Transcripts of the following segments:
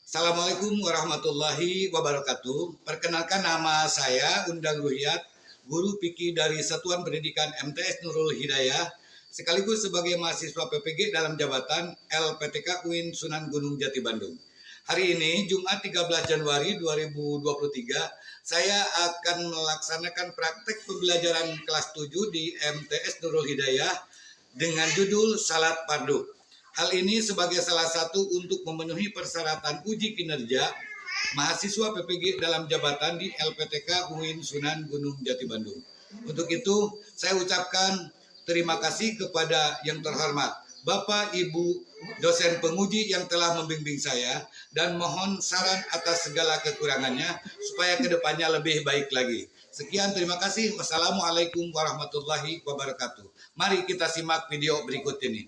Assalamualaikum warahmatullahi wabarakatuh. Perkenalkan, nama saya Undang Ruhyat, guru fikih dari Satuan Pendidikan MTS Nurul Hidayah, sekaligus sebagai mahasiswa PPG dalam jabatan LPTK UIN Sunan Gunung Jati Bandung. Hari ini, Jumat 13 Januari 2023, saya akan melaksanakan praktek pembelajaran kelas 7 di MTS Nurul Hidayah dengan judul Salat Fardu. Hal ini sebagai salah satu untuk memenuhi persyaratan uji kinerja mahasiswa PPG dalam jabatan di LPTK UIN Sunan Gunung Jati Bandung. Untuk itu, saya ucapkan terima kasih kepada yang terhormat Bapak Ibu dosen penguji yang telah membimbing saya, dan mohon saran atas segala kekurangannya supaya kedepannya lebih baik lagi. Sekian, terima kasih. Wassalamualaikum warahmatullahi wabarakatuh. Mari kita simak video berikut ini.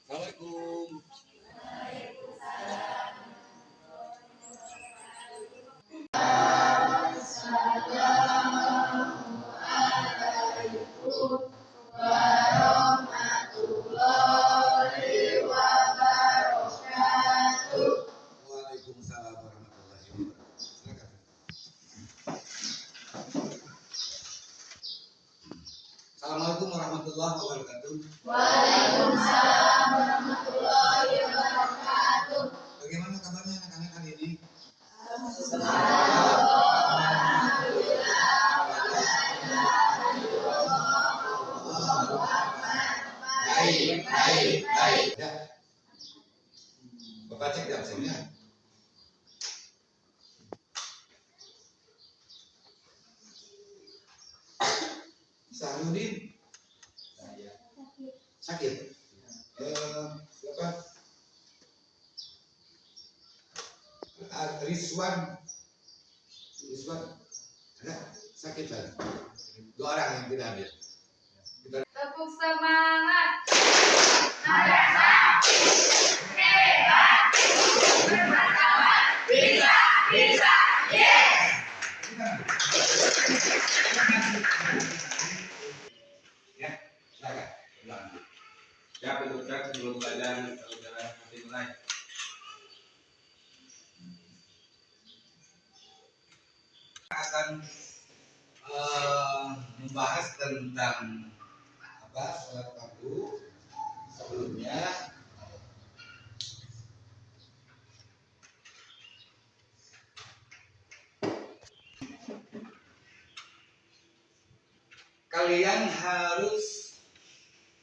Assalamualaikum. Waalaikumsalam warahmatullahi wabarakatuh. Silakan. Assalamualaikum warahmatullahi wabarakatuh. Waalaikumsalam warahmatullahi wabarakatuh. Bagaimana kabarnya anak-anak hari ini? Baik. Ya. Bapak cek di absennya. Sahrudin. Sakit. Siapa? Rizwan. Ada sakit kan? 2 orang yang tidak hadir. Tepuk semangat. Bisa, yes. Ya, silakan. Ya, penutup sebelum pelajaran saudara dimulai. Akan membahas tentang salat fardu. Sebelumnya kalian harus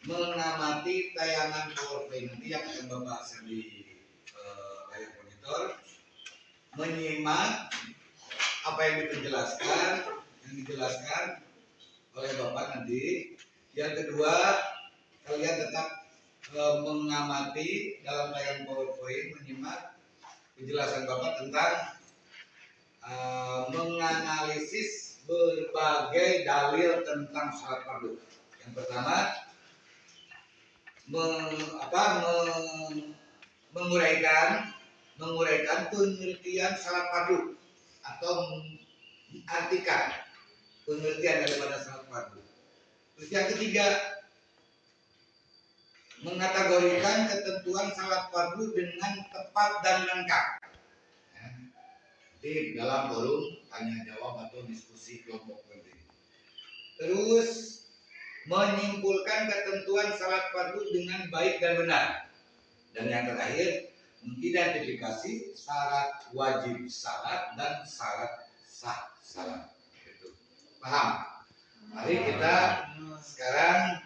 mengamati tayangan PowerPoint nanti yang akan Bapak share di layar monitor, menyimak apa yang dijelaskan oleh Bapak nanti. Yang kedua, kalian tetap mengamati dalam tayangan PowerPoint, menyimak penjelasan Bapak tentang menganalisis berbagai dalil tentang salat fardu. Yang pertama, menguraikan pengertian salat fardu atau mengartikan pengertian daripada salat fardu. Terus yang ketiga, mengategorikan ketentuan salat fardu dengan tepat dan lengkap. Di dalam forum tanya jawab atau diskusi kelompok nanti. Terus menyimpulkan ketentuan salat fardu dengan baik dan benar. Dan yang terakhir, mengidentifikasi syarat wajib salat dan syarat sah salat. Itu. Paham? Mari kita sekarang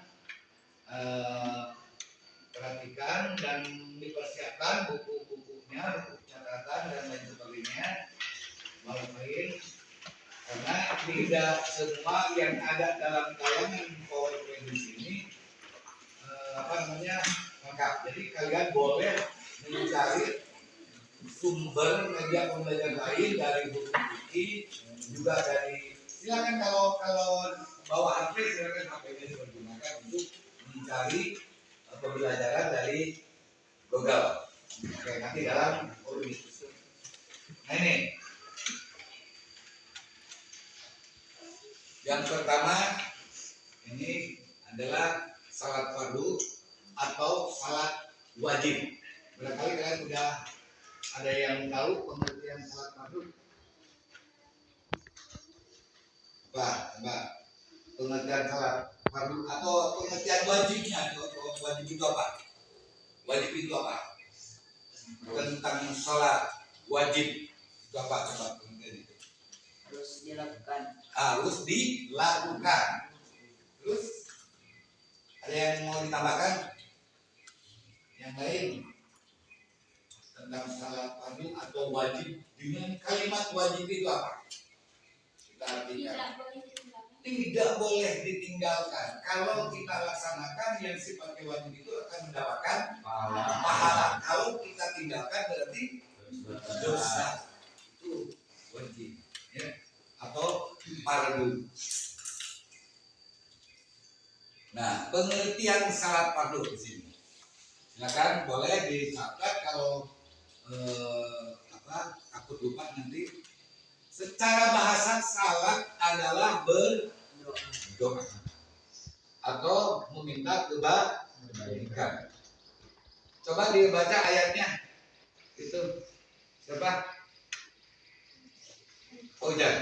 perhatikan dan dipersiapkan buku-bukunya, buku catatan dan lain sebagainya. Walaupun karena tidak semua yang ada dalam tayangan PowerPoint di sini lengkap. Jadi kalian boleh mencari sumber media pembelajaran lain dari buku fikih, juga dari, silakan kalau bawa HP, silakan HP-nya dipergunakan untuk mencari pembelajaran dari Google. Oke, nanti dalam forum diskusi. Nah ini. Yang pertama ini adalah salat fardu atau salat wajib. Barangkali kalian sudah Ada yang tahu pengertian salat fardu? Coba pengertian salat fardu atau pengertian wajibnya. Wajib itu apa? Wajib itu apa? Tentang salat wajib itu apa? Coba pengertian itu. Harus dilakukan. Harus dilakukan. Terus ada yang mau ditambahkan? Yang lain tentang salat fardu atau wajib, dengan kalimat wajib itu apa? Kita artikan tidak boleh ditinggalkan. Kalau kita laksanakan yang sifatnya wajib itu akan mendapatkan pahala. Kalau kita tinggalkan berarti dosa. Itu wajib, ya. Atau fardu. Nah, pengertian salat fardu di sini. Silakan boleh dicatat kalau takut lupa nanti. Secara bahasa salat adalah berdoa atau meminta kebaikan. Coba dibaca ayatnya. Itu siapa? Fauzan.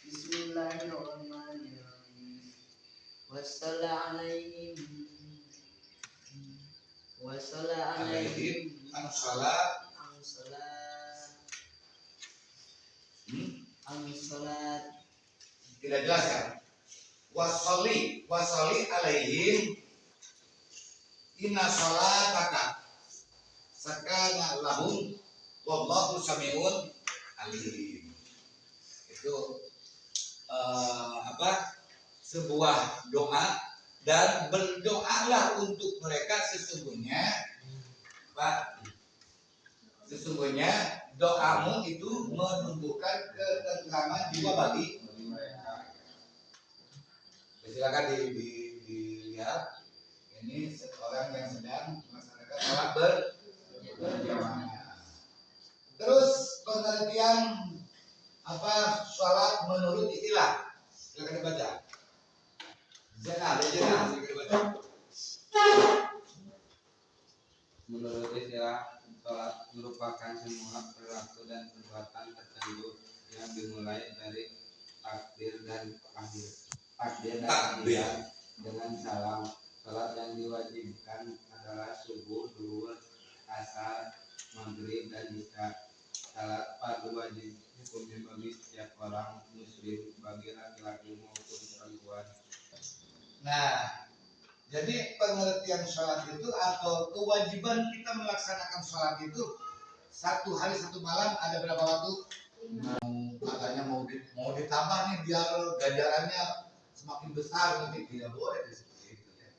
Bismillahirrahmanirrahim. Wassalamualaikum. Alaihim salat. Salat. Tidak jelas ya? Wasoli alaihim inna salataka sakana lahum wallahu sami'un alim. Itu sebuah doa, dan berdoalah untuk mereka sesungguhnya doamu itu menumbuhkan ketentraman jiwa bagi mereka. Silakan dilihat, ini seorang yang sedang melaksanakan sholat berjamaah. Terus pengertian sholat menurut istilah, silakan dibaca. Silakan dibaca. Menurut istilah, sholat merupakan semua perilaku dan perbuatan tertentu yang dimulai dari takbir dan akhir dengan salam. Sholat yang diwajibkan adalah subuh, zuhur, asar, maghrib, dan isya. Salat fardu wajib hukumnya bagi setiap orang muslim, bagi laki-laki maupun perempuan. Nah, jadi pengertian sholat itu atau kewajiban kita melaksanakan sholat itu satu hari satu malam ada berapa waktu? Katanya mau ditambah nih biar ganjarannya semakin besar, nanti tidak boleh seperti itu ya.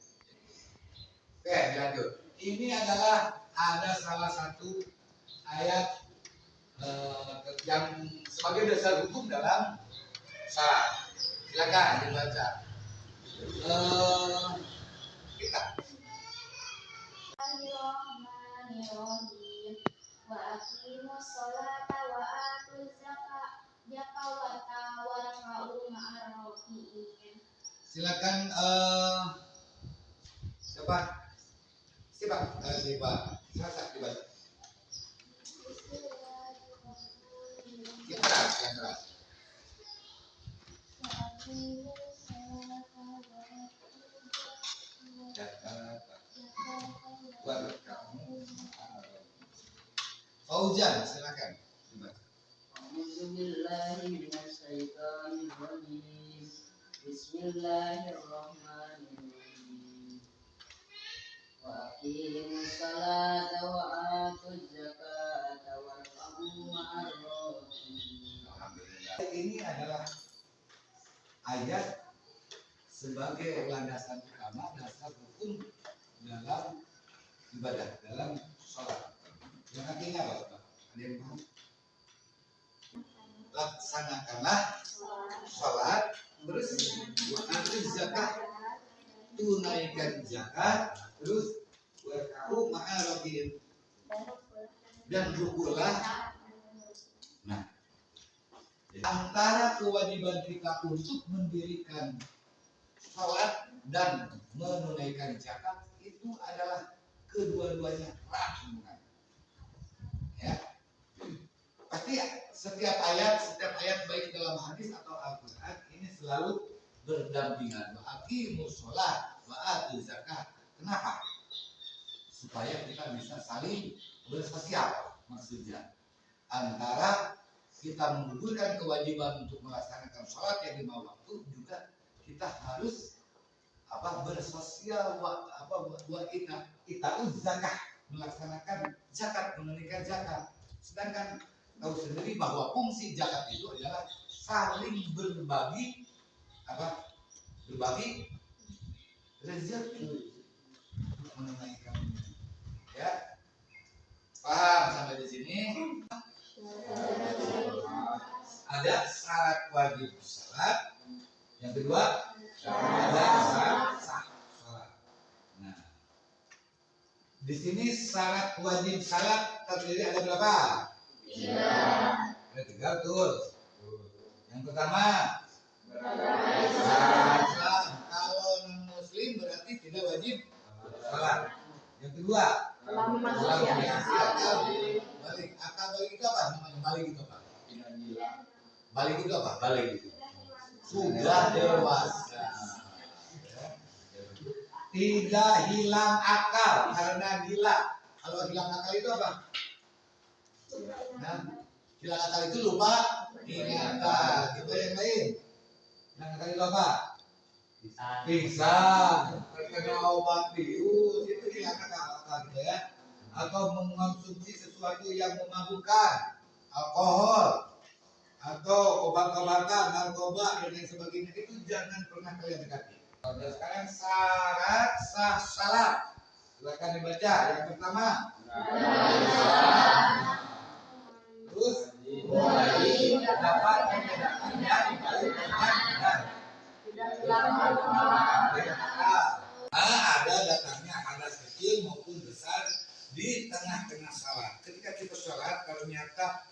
Oke, lanjut. Ini adalah ada salah satu ayat yang sebagai dasar hukum dalam sholat. Silakan dibaca. Kita Bismillahirrahmanirrahim. Wa aqimus sholata wa atuz zakata warka'u ma'ar raki'in. silakan siapa? Silakan dibaca. Kita yang keras. Fauzan, silakan. A'udzubillahi minasyaitonirrajim. Bismillahirrahmanirrahim. Wa aqimus salata wa atuz zakata warka'u ma'ar raki'in. Alhamdulillah. Ini adalah ayat sebagai landasan utama, dasar hukum dalam ibadah, dalam sholat. Yang artinya apa, Pak? Ada yang tahu? Laksanakanlah sholat, terus atuz zakat, tunaikan zakat, terus warka'u ma'ar raki'in, dan rukulah. Nah, antara kewajiban kita untuk mendirikan sholat dan menunaikan zakat itu adalah kedua-duanya erat hubungan. setiap ayat baik dalam hadis atau Al-Quran ini selalu berdampingan. Wa aqimus sholat wa atuz zakat. Kenapa? Supaya kita bisa saling bersosial, maksudnya antara kita menggugurkan kewajiban untuk melaksanakan sholat yang 5 waktu, juga kita harus bersosial buat kita zakat, melaksanakan zakat, menunaikan zakat. Sedangkan tahu sendiri bahwa fungsi zakat itu adalah saling berbagi rezeki untuk menunaikannya. Ya, paham sampai di sini? Ada syarat wajib salat, yang kedua ada syarat sah salat. Nah, di sini syarat wajib salat terdiri ada berapa? 3. Ada 3 betul. Yang pertama syarat Islam. Kalau non muslim berarti tidak wajib salat. Yang kedua balik. Akal balik itu apa namanya? Balik itu apa? Balik itu apa? Balik itu sudah dewasa, tidak hilang akal karena gila. Kalau hilang akal itu apa? Nah, hilang akal itu lupa ingatan. Coba yang lain. Hilang akal itu apa? Pingsan, terkena obat bius, itu hilang akal gitu ya. Atau mengonsumsi sesuatu yang memabukkan, alkohol, atau obat-obatan, narkoba dan lain sebagainya, itu jangan pernah kalian dekati. Dan sekarang syarat sah salat, silakan dibaca. Yang pertama, terus dapat membedakannya baik dengan benar. Ada datangnya hadas kecil maupun besar di tengah-tengah salat. Ketika kita salat ternyata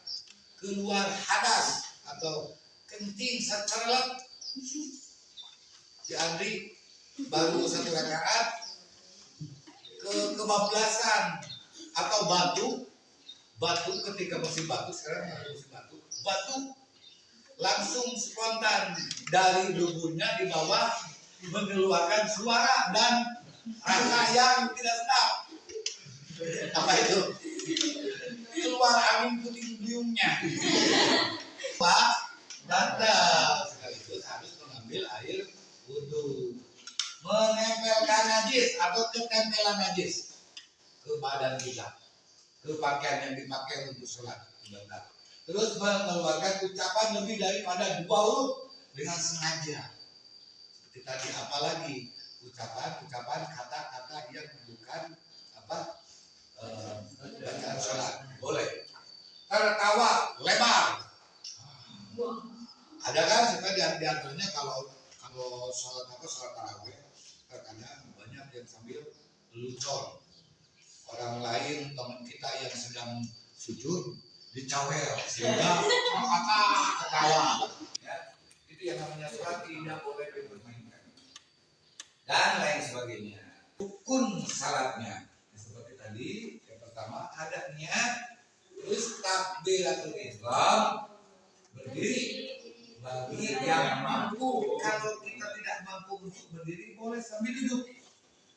keluar hadas atau kencing secerlet, si Andri baru 1 rakaat kebablasan atau batu ketika musim batu, sekarang musim batu langsung spontan dari tubuhnya di bawah mengeluarkan suara dan rasa yang tidak sedap. Apa itu? Keluar angin puting-beliungnya. Pak, batal sekaligus harus mengambil air wudhu, menempelkan najis atau ketempelan najis ke badan kita, ke pakaian yang dipakai untuk sholat. Terus mengeluarkan ucapan lebih daripada 2 huruf dengan sengaja. Seperti tadi, apalagi ucapan kata-kata yang bukan bacaan sholat. Boleh. Tertawa lebar. Ada kan sebenarnya di antaranya kalau sholat tarawih, terkadang banyak yang sambil lucon. Orang lain, teman kita yang sedang sujud dicawel sehingga ketawa. Ya, itu yang namanya sholat tidak boleh dipermainkan dan lain sebagainya. Rukun salatnya seperti tadi, yang pertama ada niat, terus takbiratul ihram, berdiri bagi yang mampu. Kalau kita tidak mampu untuk berdiri, boleh sambil duduk.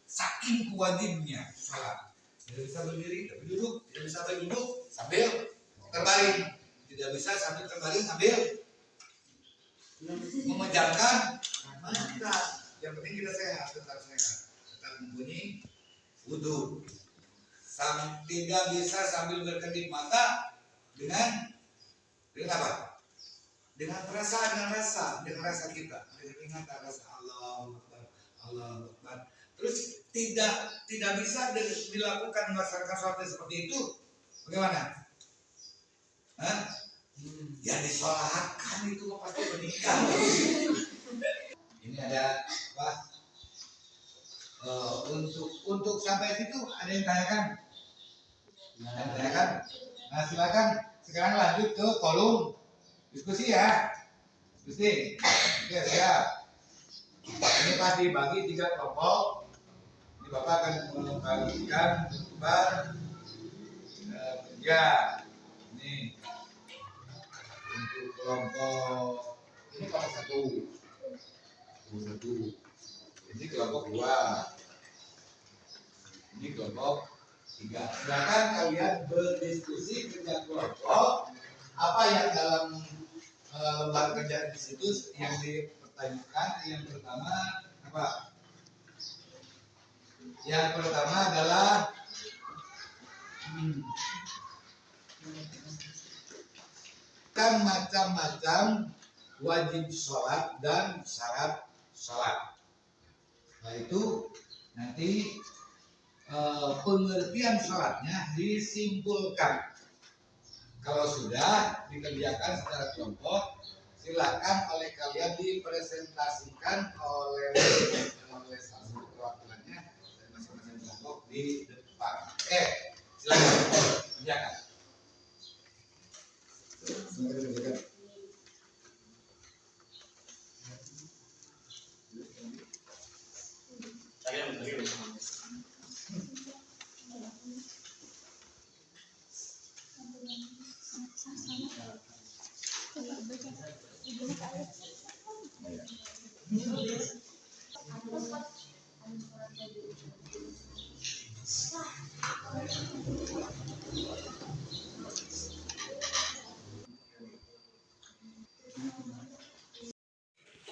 Saking wajibnya salat, tidak bisa berdiri tapi duduk, tidak bisa berduduk sambil terbaring, tidak bisa sambil terbaring sambil memejamkan mata. Yang penting kita sehat, tetap mempunyai wudhu. Tidak bisa sambil berkedip mata dengan apa? Dengan rasa kita, dengan ingatan rasa Allahu Akbar. Terus tidak bisa dilakukan melaksanakan sholat seperti itu. Bagaimana? Ya disolatkan itu pasti menikah. Ini ada apa? Untuk sampai situ ada yang tanyakan? Nah, silakan sekarang lanjut ke kolom diskusi ya. Diskusi. Oke, siap. Ini pasti dibagi 3 kelompok. Ini Bapak akan membagikan khutbah kerja. Ini kelompok ini kelompok satu, ini kelompok 2, ini kelompok 3. Silakan kalian berdiskusi kerja kelompok apa yang dalam lembar kerja di situ yang dipertanyakan. Yang pertama apa? Yang pertama adalah kan macam-macam wajib sholat dan syarat sholat. Nah itu nanti pengertian sholatnya disimpulkan. Kalau sudah dikerjakan secara kelompok, silakan oleh kalian dipresentasikan oleh salah satu perwakilannya dan masing-masing kelompok di depan. Silakan kerjakan.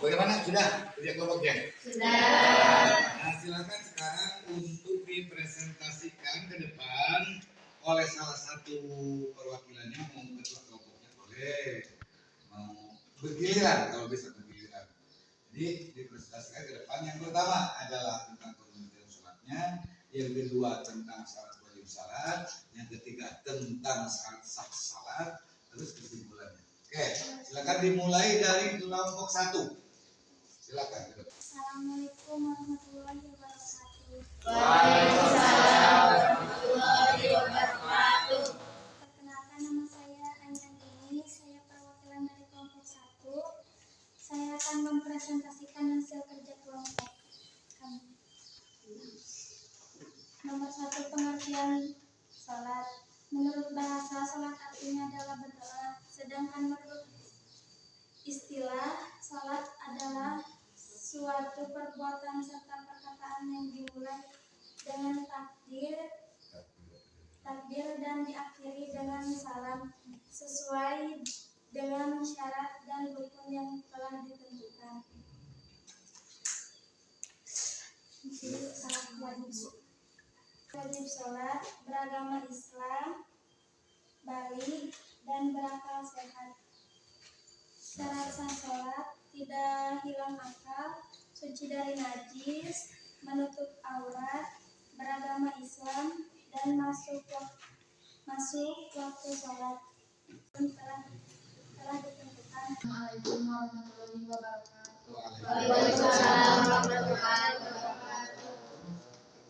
Bagaimana? Sudah kerja kelompoknya? Sudah. Nah, silakan sekarang untuk dipresentasikan ke depan oleh salah satu perwakilannya, mau ketua kelompoknya boleh, mau bergiliran kalau bisa bergiliran. Jadi dipresentasikan ke depan. Yang pertama adalah tentang pengertian sholatnya, yang kedua tentang syarat wajib salat, yang ketiga tentang syarat sah salat, terus kesimpulannya. Oke, silakan dimulai dari kelompok 1. Silakan. Assalamualaikum warahmatullahi wabarakatuh. Waalaikumsalam warahmatullahi wabarakatuh. Perkenalkan, nama saya Anya Dini. Saya perwakilan dari kelompok 1. Saya akan mempresentasikan hasil kerja kelompok kami. Nomor 1, pengertian salat. Menurut bahasa, salat artinya adalah berdoa, sedangkan menurut istilah, salat adalah suatu perbuatan serta perkataan yang dimulai dengan takbir dan diakhiri dengan salam sesuai dengan syarat dan rukun yang telah ditentukan. Wajib sholat, beragama Islam, balik, dan berakal sehat. Syarat sah sholat, tidak hilang akal, suci dari najis, menutup aurat, beragama Islam, dan masuk waktu sholat telah ditentukan. Assalamualaikum warahmatullahi wabarakatuh. Waalaikumsalam warahmatullahi wabarakatuh.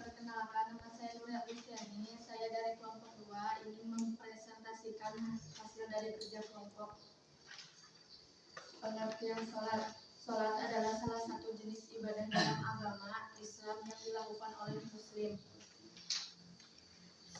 Perkenalkan, nama saya Nurul Agustiani. Saya dari kelompok 2 ingin mempresentasikan hasil dari kerja kelompok. Pengertian sholat. Sholat adalah salah satu jenis ibadah dalam agama Islam yang dilakukan oleh Muslim.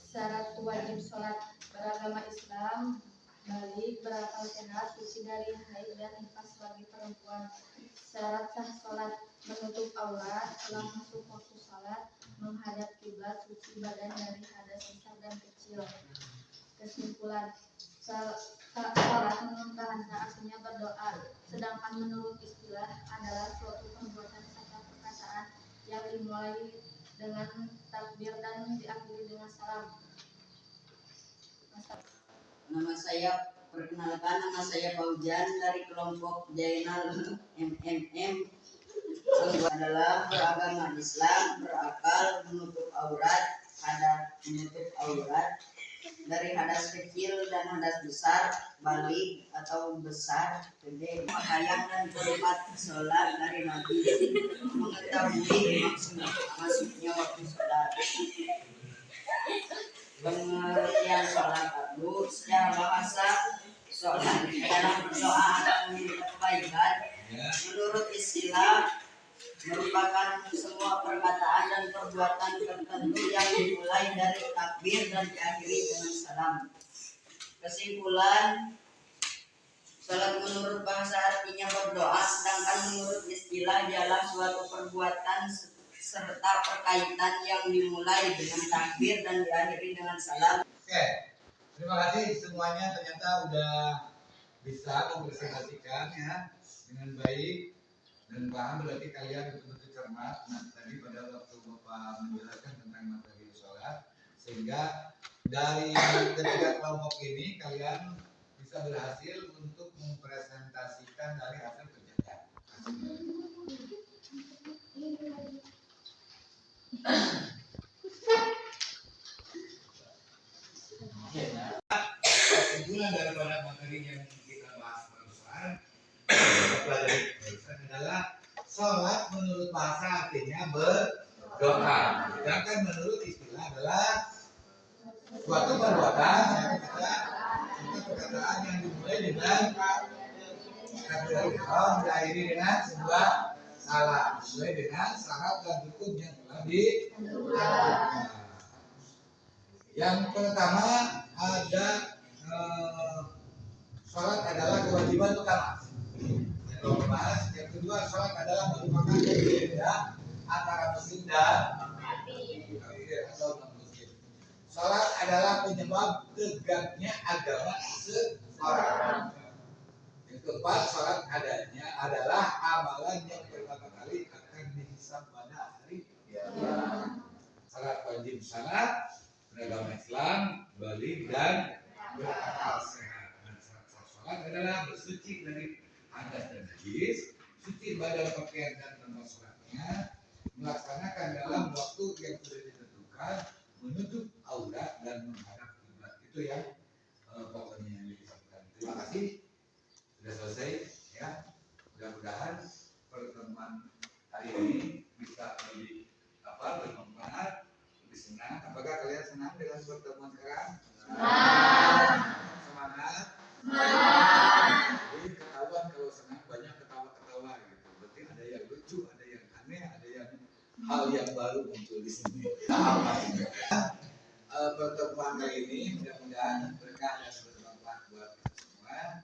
Syarat wajib sholat, beragama Islam, balik, berakal sehat, suci dari haid dan nifas bagi perempuan. Syarat sah sholat, menutup aurat, telah masuk waktu sholat, menghadap kiblat, suci badan dari hadas besar dan kecil. Kesimpulan, sholat menurut bahasa aslinya berdoa, sedangkan menurut istilah adalah suatu perbuatan serta perkataan yang dimulai dengan takbir dan diakhiri dengan salam. Perkenalkan, nama saya Paujan dari kelompok Jainal MMM. Adalah beragama Islam, berakal, menutup aurat, dari hadas kecil dan hadas besar, balik atau besar, gede, pakaian dan hormat sholat dari Nabi, mengetahui masuknya waktu sholat. Pengertian sholat fardu secara bahasa, sholat dalam doa akan meminta kebaikan. Menurut istilah, merupakan semua perkataan dan perbuatan tertentu yang dimulai dari takbir dan diakhiri dengan salam. Kesimpulan, Salat menurut bahasa artinya berdoa, sedangkan menurut istilah dialah suatu perbuatan serta perkaitan yang dimulai dengan takbir dan diakhiri dengan salam. Oke, terima kasih semuanya. Ternyata udah bisa mempresentasikan ya dengan baik dan paham. Berarti kalian betul-betul cermat. Nah, tadi pada waktu Bapak menjelaskan tentang materi sholat, sehingga dari ketiga kelompok ini kalian bisa berhasil untuk mempresentasikan dari hasil kerjanya. Kesimpulan daripada materi yang kita bahas barusan adalah sholat menurut bahasa artinya berdoa, sedangkan menurut istilah adalah suatu perbuatan perkataan yang dimulai dengan takbiratul ihram diakhiri dengan sebuah salam sesuai dengan syarat dan rukun yang telah ditentukan. Yang pertama ada sholat adalah kewajiban utama. Yang kedua, sholat adalah merupakan pembeda antara muslim dan kafir atau non muslim. Sholat adalah penyebab tegaknya agama seseorang. Yang keempat, sholat adanya adalah amalan yang pertama kali akan dihisab pada hari kiamat. Sholat wajib salat, beragama Islam, balik dan berakal sehat. Dan syarat sholat adalah bersuci dari hadas dan najis, suci badan, pakaian dan tempat sholatnya, melaksanakan dalam waktu yang sudah ditentukan, menutup aurat dan menghadap kiblat. Itu yang pokoknya yang disebutkan. Terima kasih sudah selesai ya. Mudah-mudahan pertemuan hari ini bisa lebih bermanfaat, lebih senang. Apakah kalian senang dengan pertemuan sekarang? Semangat. Jadi ketahuan kalau senang banyak ketawa-ketawa gitu. Berarti ada yang lucu, ada yang aneh, ada yang hal yang baru muncul di sini. Pertemuan kali ini mudah-mudahan berkah dan bermanfaat buat kita semua.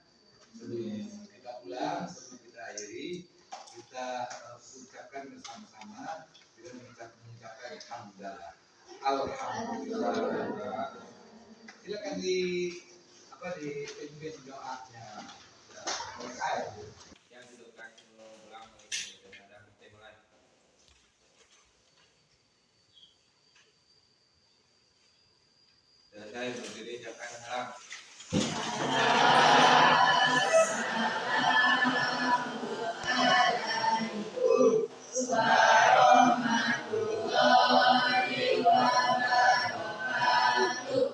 Sebelum kita pulang, sebelum kita akhiri, kita ucapkan bersama-sama dengan mengucapkan alhamdulillah. Alhamdulillah. Silakan dipimpin doanya. Yang dudukkan ulang ada tembakan. Dan saya berdiri ucapkan salam. Waalaikumsalam warahmatullahi wabarakatuh.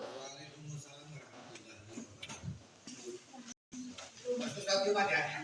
Masuk ke ya.